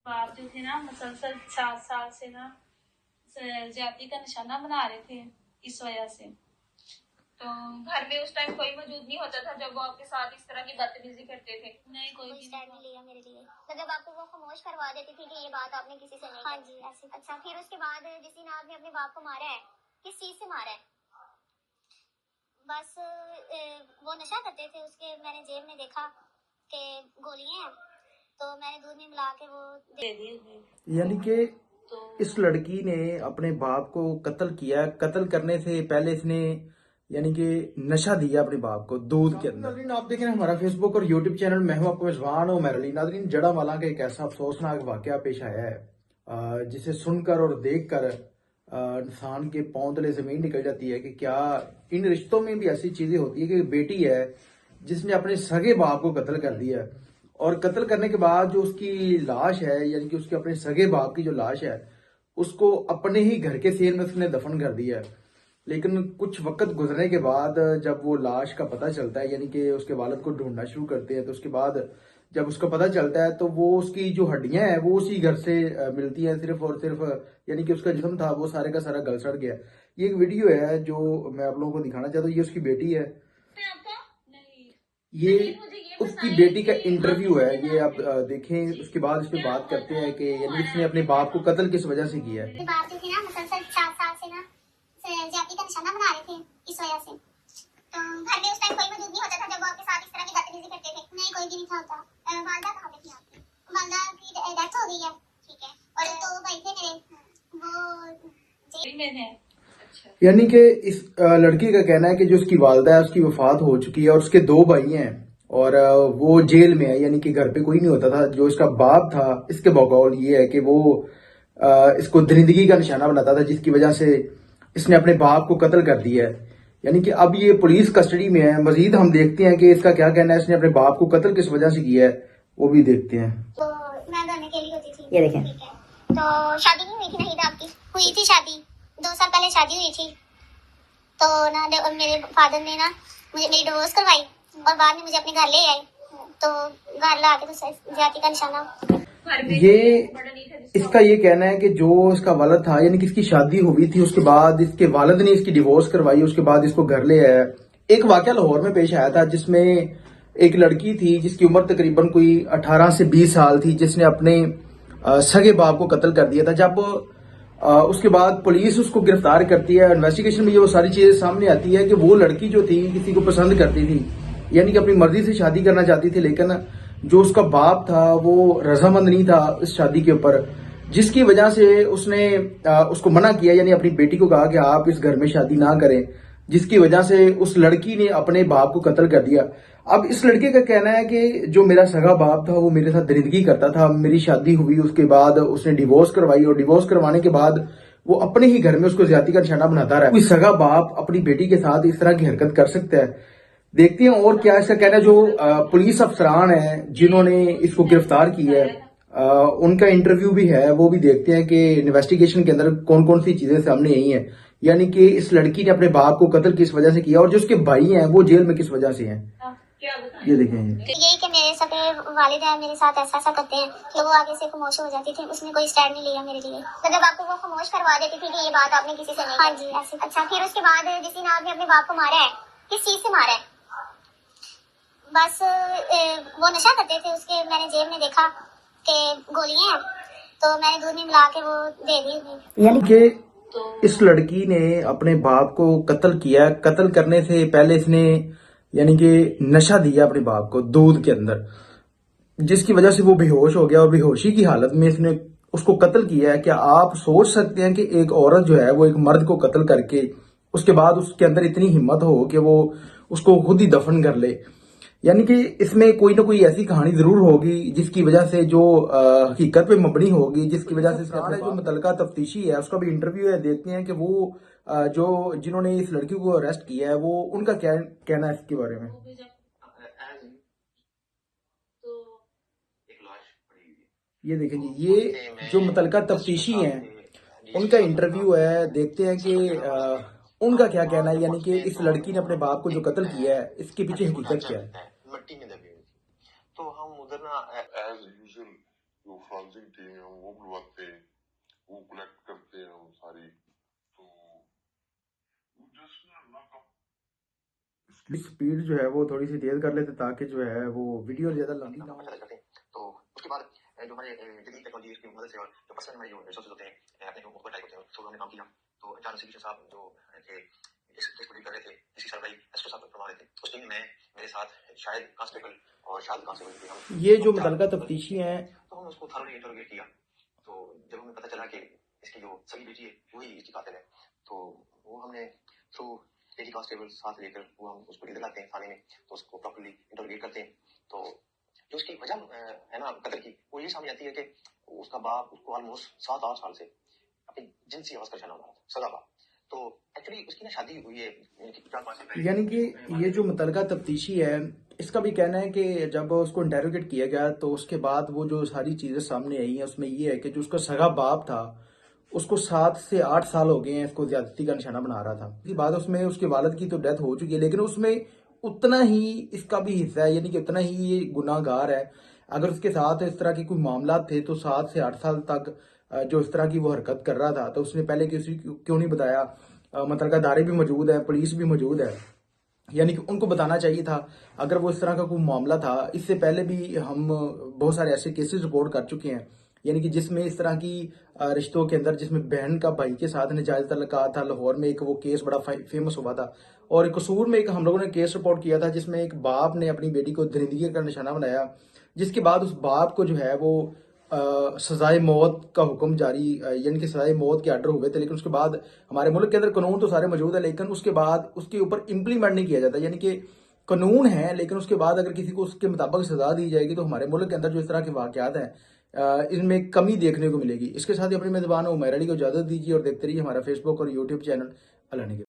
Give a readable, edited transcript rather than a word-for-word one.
बाप जो थे ना मुसलसल 7 साल से ना ज्यादती का निशाना बना रहे थे इस वजह से। तो घर में उस टाइम कोई मौजूद नहीं होता था जब वो आपके साथ इस तरह की बदतमीजी करते थे? नहीं, कोई स्टैंड नहीं लिया मेरे लिए। मतलब आपको वो खामोश करवा देती थी कि ये बात आपने किसी से नहीं। हाँ जी ऐसे। अच्छा, फिर उसके बाद जिस दिन आपने अपने बाप को मारा है, किस चीज से मारा है? बस वो नशा करते थे, उसके मैंने जेब में देखा कि गोलियां हैं, तो मैंने दूध में मिला के वो दे दी। यानी कि इस लड़की ने अपने बाप को कत्ल किया। कत्ल करने से पहले इसने यानी कि नशा दिया अपने बाप को दूध के अंदर। नाज़रीन, आप देख रहे हैं हमारा फेसबुक और यूट्यूब चैनल। मैं हूं आपको मेजबान हूं मेरली। नाज़रीन, जड़ावाला का एक ऐसा अफसोसनाक वाकया पेश आया है जिसे सुनकर और देखकर इंसान के पांव तले जमीन निकल जाती है कि क्या इन रिश्तों में भी ऐसी चीजें होती है कि बेटी है जिसने अपने सगे बाप को कत्ल कर दिया, और कत्ल करने के बाद जो उसकी लाश है यानी कि उसके अपने सगे बाप की जो लाश है उसको अपने ही घर के सेल में उसने दफन कर दिया है। लेकिन कुछ वक्त गुजरने के बाद जब वो लाश का पता चलता है यानी कि उसके वालिद को ढूंढना शुरू करते हैं, तो उसके बाद जब उसको पता चलता है तो वो उसकी जो हड्डियां हैं वो उसी घर से मिलती हैं सिर्फ और सिर्फ, यानी कि उसका जिस्म था वो सारे का सारा गल सड़ गया। ये एक वीडियो है जो मैं आप लोगों को दिखाना चाहता हूँ। ये उसकी बेटी है, ये उसकी बेटी का इंटरव्यू है, ये आप देखें। उसके बाद इस पे बात करते हैं कि यानी उसने अपने बाप को कत्ल किस वजह से किया है। बाप जो थे ना मुसलसल 4 साल से ना ज्यादती का निशाना बना रहे थे इस वजह से। तो घर में उस टाइम कोई मौजूद नहीं होता था जब वो आपके साथ इस तरह की बदतमीजी करते थे? नहीं, कोई भी नहीं था होता। वालदा कहाँ पे थी आपकी? वालदा की डेथ हो गई है। ठीक है। और तो भाई थे मेरे, वो जेल में थे। यानी कि इस लड़की का कहना है कि जो उसकी वालदा है उसकी वफात हो चुकी है और उसके 2 भाई हैं और वो जेल में है, यानी कि घर पे कोई नहीं होता था। जो इसका बाप था इसके बकौल ये है कि वो इसको दरिंदगी का निशाना बनाता था, जिसकी वजह से इसने अपने बाप को कत्ल कर दिया है। यानी कि अब ये पुलिस कस्टडी में है। मजीद हम देखते हैं कि इसका क्या कहना है, इसने अपने बाप को कत्ल किस वजह से किया है वो भी देखते हैं। तो मैं दोनों के लिए होती थी। ये देखें। ठीक है। तो शादी नहीं हुई थी नहीं आपकी? हुई थी शादी, 2 साल पहले शादी हुई थी। तो ना मेरे फादर ने ना मुझे मेरी डिवोर्स करवाई और बाद में मुझे अपने घर ले आए। तो घर ला के तो ज्यादती का निशाना। ये इसका ये कहना है कि जो इसका वालिद था यानी कि इसकी शादी हुई थी, उसके बाद इसके वालिद ने इसकी डिवोर्स करवाई, उसके बाद इसको घर ले आया। एक वाकया लाहौर में पेश आया था जिसमें एक लड़की थी जिसकी उम्र तकरीबन कोई 18 से 20 साल थी, जिसने अपने सगे बाप को कत्ल कर दिया था। जब उसके बाद पुलिस उसको गिरफ्तार करती है, इन्वेस्टिगेशन में ये वो सारी चीजें सामने आती है कि वो लड़की जो थी किसी को पसंद करती थी, यानी कि अपनी मर्जी से शादी करना चाहती थी, लेकिन जो उसका बाप था वो रजामंद नहीं था इस शादी के ऊपर, जिसकी वजह से उसने उसको मना किया, यानी अपनी बेटी को कहा कि आप इस घर में शादी ना करें, जिसकी वजह से उस लड़की ने अपने बाप को कत्ल कर दिया। अब इस लड़के का कहना है कि जो मेरा सगा बाप था वो मेरे साथ दरिंदगी करता था। मेरी शादी हुई, उसके बाद उसने डिवोर्स करवाई और डिवोर्स करवाने के बाद वो अपने ही घर में उसको ज्यादती का निशाना बनाता रहा। कोई सगा बाप अपनी बेटी के साथ इस तरह की हरकत कर सकता है? देखते हैं और क्या इसका कहना है। जो पुलिस अफसरान है जिन्होंने इसको गिरफ्तार किया है उनका इंटरव्यू भी है, वो भी देखते हैं कि इन्वेस्टिगेशन के अंदर कौन कौन सी चीजें सामने आई हैं, यानी कि इस लड़की ने अपने बाप को कत्ल किस वजह से किया और जो उसके भाई हैं वो जेल में किस वजह से हैं। ये देखें, यही कि मेरे सगे वालिद हैं मेरे साथ ऐसा ऐसा करते हैं कि वो आगे से खामोश हो जाती थी, उसने कोई स्टैंड नहीं लिया मेरे लिए। मतलब आपको वो खामोश करवा देती थी कि ये बात आपने किसी से नहीं। हाँ जी ऐसे। अच्छा, फिर उसके बाद जिस दिन आपने अपने बाप को मारा है, किस चीज से मारा है? बस वो नशा करते थे, उसके मैंने जेब में देखा कि गोलियां हैं, तो मैंने दूध में मिला के वो दे दी। यानी कि इस लड़की ने अपने बाप को कत्ल किया। कत्ल करने से पहले इसने यानी कि नशा दिया अपने बाप को दूध के अंदर, जिसकी वजह से वो बेहोश हो गया और बेहोशी की हालत में इसने उसको कत्ल किया है। क्या आप सोच सकते हैं कि एक औरत जो है वो एक मर्द को कत्ल करके उसके बाद उसके अंदर इतनी हिम्मत हो कि वो उसको खुद ही दफन कर ले? यानी कि इसमें कोई ना कोई ऐसी कहानी जरूर होगी जिसकी वजह से जो हकीकत पे मबनी होगी, जिसकी वजह से जो मुतलका तफ्तीशी है उसका भी इंटरव्यू है। देखते हैं कि वो जो जिन्होंने इस लड़की को अरेस्ट किया है वो उनका क्या कहना है इसके बारे में। ये देखें जी, ये जो मुतलका तफ्तीशी हैं उनका इंटरव्यू है। देखते हैं कि उनका क्या कहना है, यानी कि इस लड़की ने अपने बाप को जो कत्ल किया है इसके पीछे हकीकत क्या है। मट्टी में दबी हुई थी, तो हम उधर ना एज यूजुअल जो फ्रांसिक टीम है वो बुलवाते हैं, वो कलेक्ट करते हैं हम सारी। तो जस्ट अल्लाह का स्पीड जो है वो थोड़ी सी तेज कर लेते ताकि जो है वो वीडियो ज्यादा लंबी ना हो। तो उसके बाद जो हमारे जदीद टेक्नोलॉजी की मदद से और जो पर्सनल हमारे जो रिसोर्सेज होते हैं अपने जो मुख्य टाइप होते हैं तो हमने काम किया। तो अचानक से साहब जो थे इस केस को डील कर रहे थे, इसी सर भाई एसओ साहब फरमा रहे थे, उस टीम में मेरे साथ शायद कांस्टेबल और शायद कांस्टेबल थे हम। ये जो मुतलका तफ्तीशी हैं तो हमने उसको थॉरोली इंटरोगेट किया। तो जब हमें पता चला कि इसकी जो सगी बेटी है वही इसकी कातिल है, तो वो हमने थ्रू लेडी कांस्टेबल साथ लेकर वो हम उसको लेकर आते हैं थाने में, तो उसको प्रॉपर्ली इंटरोगेट करते हैं। तो जो उसकी वजह है ना कत्ल की, वो ये सामने आती है कि उसका बाप उसको ऑलमोस्ट 7-8 साल से अपनी जिनसी आवाज का निशाना बना था, सगा बाप। तो एक्चुअली उसकी ना शादी हुई है 4-5 साल पहले। यानी कि ये जो मुतलका तफ्तीशी है इसका भी कहना है कि जब उसको इंटेरोगेट किया गया तो उसके बाद वो जो सारी चीजें सामने आई हैं उसमें ये है कि जो उसका सगा बाप था उसको 7 से 8 साल हो गए हैं इसको ज्यादती का निशाना बना रहा था। इसके बाद उसमें उसके वालिद की तो डेथ हो चुकी है, लेकिन उसमें उतना ही इसका भी हिस्सा है, यानी कि उतना ही ये गुनाहगार है। अगर उसके साथ इस तरह के कोई मामला थे तो 7 से 8 साल तक जो इस तरह की वो हरकत कर रहा था तो उसने पहले किसी क्यों नहीं बताया। मुतलका दारे भी मौजूद है, पुलिस भी मौजूद है, यानी कि उनको बताना चाहिए था अगर वो इस तरह का कोई मामला था। इससे पहले भी हम बहुत सारे ऐसे केसेस रिपोर्ट कर चुके हैं, यानी कि जिसमें इस तरह की रिश्तों के अंदर जिसमें बहन का भाई के साथ नाजायज तल्लुकात था। लाहौर में एक वो केस बड़ा फेमस हुआ था, और कसूर में एक हम लोगों ने केस रिपोर्ट किया था जिसमें एक बाप ने अपनी बेटी को दरिंदगी का निशाना बनाया, जिसके बाद उस बाप को जो है वो सजाए मौत का हुक्म जारी, यानी कि सजाए मौत के आर्डर हुए थे। लेकिन उसके बाद हमारे मुल्क के अंदर कानून तो सारे मौजूद है, लेकिन उसके बाद उसके ऊपर इम्प्लीमेंट नहीं किया जाता। यानी कि कानून है लेकिन उसके बाद अगर किसी को उसके मुताबिक सजा दी जाएगी तो हमारे मुल्क के अंदर जो इस तरह के वाकयात हैं इनमें कमी देखने को मिलेगी। इसके साथ ही अपनी मेजबान उमैर अली को इजाजत दीजिए और देखते रहिए हमारा फेसबुक और यूट्यूब चैनल अल्लाह ने